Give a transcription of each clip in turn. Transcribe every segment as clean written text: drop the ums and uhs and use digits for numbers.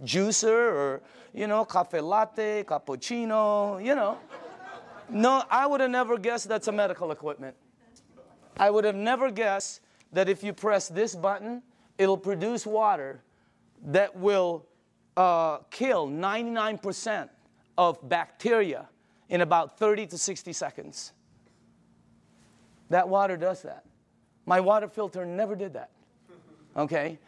juicer or, you know, cafe latte, cappuccino, you know. No, I would have never guessed that's a medical equipment. I would have never guessed that if you press this button, it'll produce water that will kill 99% of bacteria in about 30 to 60 seconds. That water does that. My water filter never did that. Okay?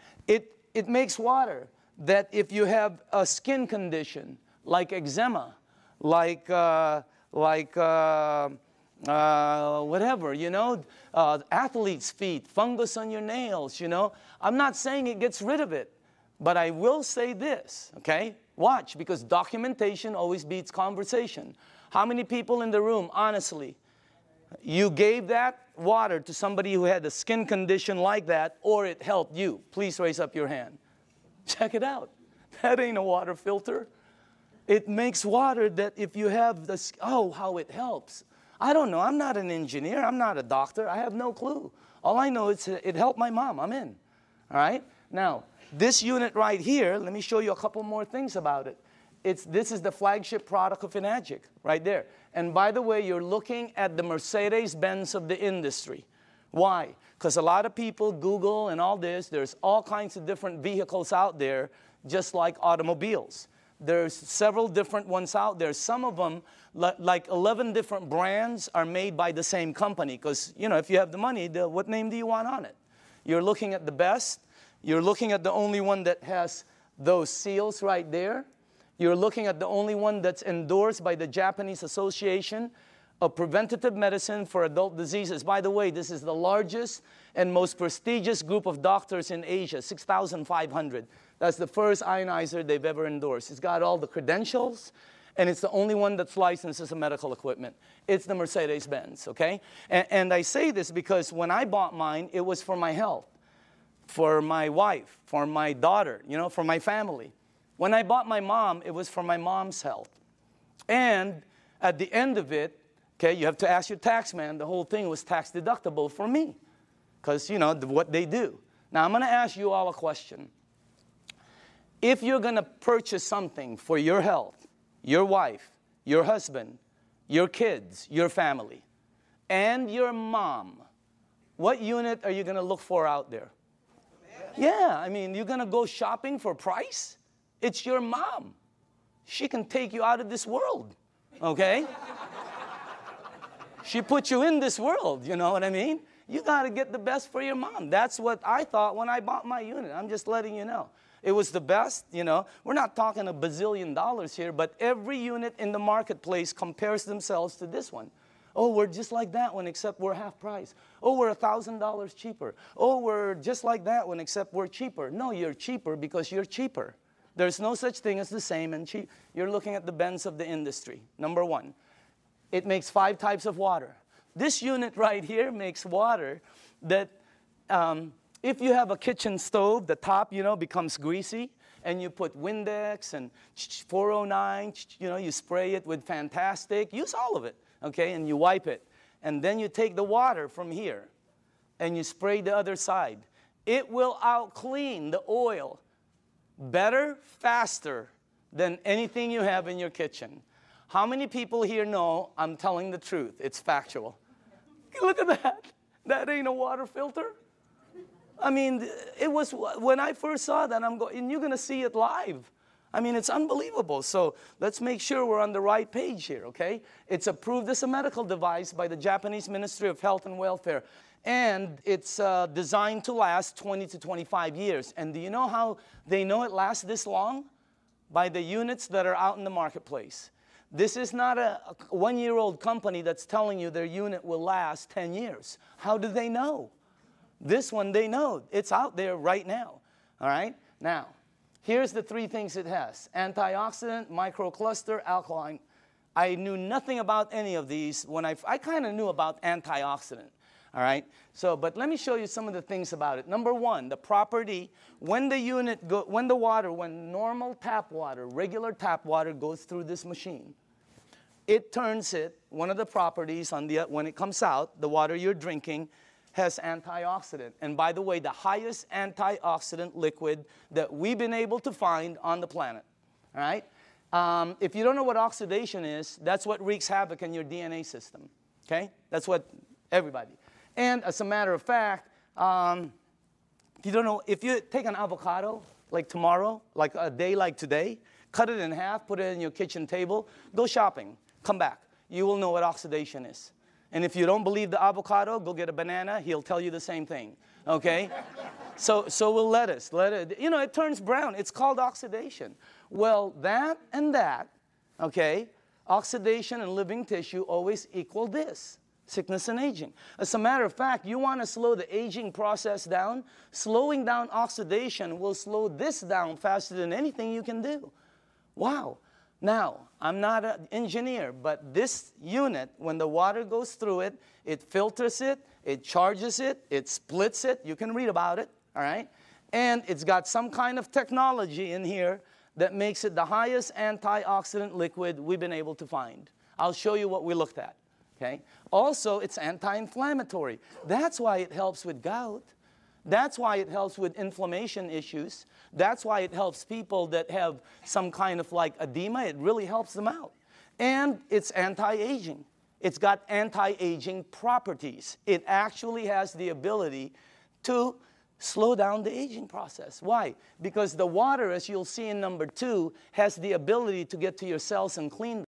It makes water that if you have a skin condition like eczema, like whatever, you know, athlete's feet, fungus on your nails, you know. I'm not saying it gets rid of it, but I will say this, okay? Watch, because documentation always beats conversation. How many people in the room, honestly, you gave that water to somebody who had a skin condition like that, or it helped you? Please raise up your hand. Check it out. That ain't a water filter. It makes water that if you have this, oh, how it helps. I don't know. I'm not an engineer. I'm not a doctor. I have no clue. All I know is it helped my mom. I'm in. All right? Now, this unit right here, let me show you a couple more things about it. This is the flagship product of Enagic, right there. And by the way, you're looking at the Mercedes-Benz of the industry. Why? Because a lot of people Google and all this. There's all kinds of different vehicles out there, just like automobiles. There's several different ones out there. Some of them, like 11 different brands, are made by the same company. Because, you know, if you have the money, what name do you want on it? You're looking at the best. You're looking at the only one that has those seals right there. You're looking at the only one that's endorsed by the Japanese Association of Preventative Medicine for Adult Diseases. By the way, this is the largest and most prestigious group of doctors in Asia, 6,500. That's the first ionizer they've ever endorsed. It's got all the credentials, and it's the only one that's licensed as a medical equipment. It's the Mercedes-Benz, okay? And I say this because when I bought mine, it was for my health, for my wife, for my daughter, you know, for my family. When I bought my mom, it was for my mom's health. And at the end of it, okay, you have to ask your tax man, the whole thing was tax deductible for me. Because, you know, what they do. Now, I'm going to ask you all a question. If you're going to purchase something for your health, your wife, your husband, your kids, your family, and your mom, what unit are you going to look for out there? Yeah, I mean, you're going to go shopping for price? It's your mom. She can take you out of this world, okay? She put you in this world, you know what I mean? You got to get the best for your mom. That's what I thought when I bought my unit. I'm just letting you know. It was the best, you know. We're not talking $1 bazillion here, but every unit in the marketplace compares themselves to this one. Oh, we're just like that one, except we're half price. Oh, we're $1,000 cheaper. Oh, we're just like that one, except we're cheaper. No, you're cheaper because you're cheaper. There's no such thing as the same and cheap. You're looking at the Benz of the industry. Number one, it makes 5 types of water. This unit right here makes water that if you have a kitchen stove, the top, you know, becomes greasy, and you put Windex and 409, you know, you spray it with Fantastic. Use all of it, okay, and you wipe it. And then you take the water from here, and you spray the other side. It will out-clean the oil better, faster than anything you have in your kitchen. How many people here know I'm telling the truth? It's factual. Look at that. That ain't a water filter. I mean, it was, when I first saw that, I'm going, and you're going to see it live. I mean, it's unbelievable. So let's make sure we're on the right page here, okay? It's approved as a medical device by the Japanese Ministry of Health and Welfare. And it's designed to last 20 to 25 years. And do you know how they know it lasts this long? By the units that are out in the marketplace. This is not a one-year-old company that's telling you their unit will last 10 years. How do they know? This one, they know. It's out there right now. All right? Now, here's the 3 things it has. Antioxidant, microcluster, alkaline. I knew nothing about any of these. When I kind of knew about antioxidant. All right? So, but let me show you some of the things about it. Number 1, the property, when normal tap water, regular tap water goes through this machine, it turns it, one of the properties when it comes out, the water you're drinking, has antioxidant. And by the way, the highest antioxidant liquid that we've been able to find on the planet. All right? If you don't know what oxidation is, that's what wreaks havoc in your DNA system. Okay? That's what everybody. And as a matter of fact, if you don't know, if you take an avocado, like tomorrow, like a day like today, cut it in half, put it in your kitchen table, go shopping, come back. You will know what oxidation is. And if you don't believe the avocado, go get a banana. He'll tell you the same thing, okay? So will lettuce. You know, it turns brown. It's called oxidation. Well, that and that, okay, oxidation and living tissue always equal this, sickness and aging. As a matter of fact, you want to slow the aging process down, slowing down oxidation will slow this down faster than anything you can do. Wow. Now, I'm not an engineer, but this unit, when the water goes through it, it filters it, it charges it, it splits it. You can read about it, all right? And it's got some kind of technology in here that makes it the highest antioxidant liquid we've been able to find. I'll show you what we looked at, okay? Also, it's anti-inflammatory. That's why it helps with gout. That's why it helps with inflammation issues. That's why it helps people that have some kind of like edema. It really helps them out. And it's anti-aging. It's got anti-aging properties. It actually has the ability to slow down the aging process. Why? Because the water, as you'll see in number 2, has the ability to get to your cells and clean them.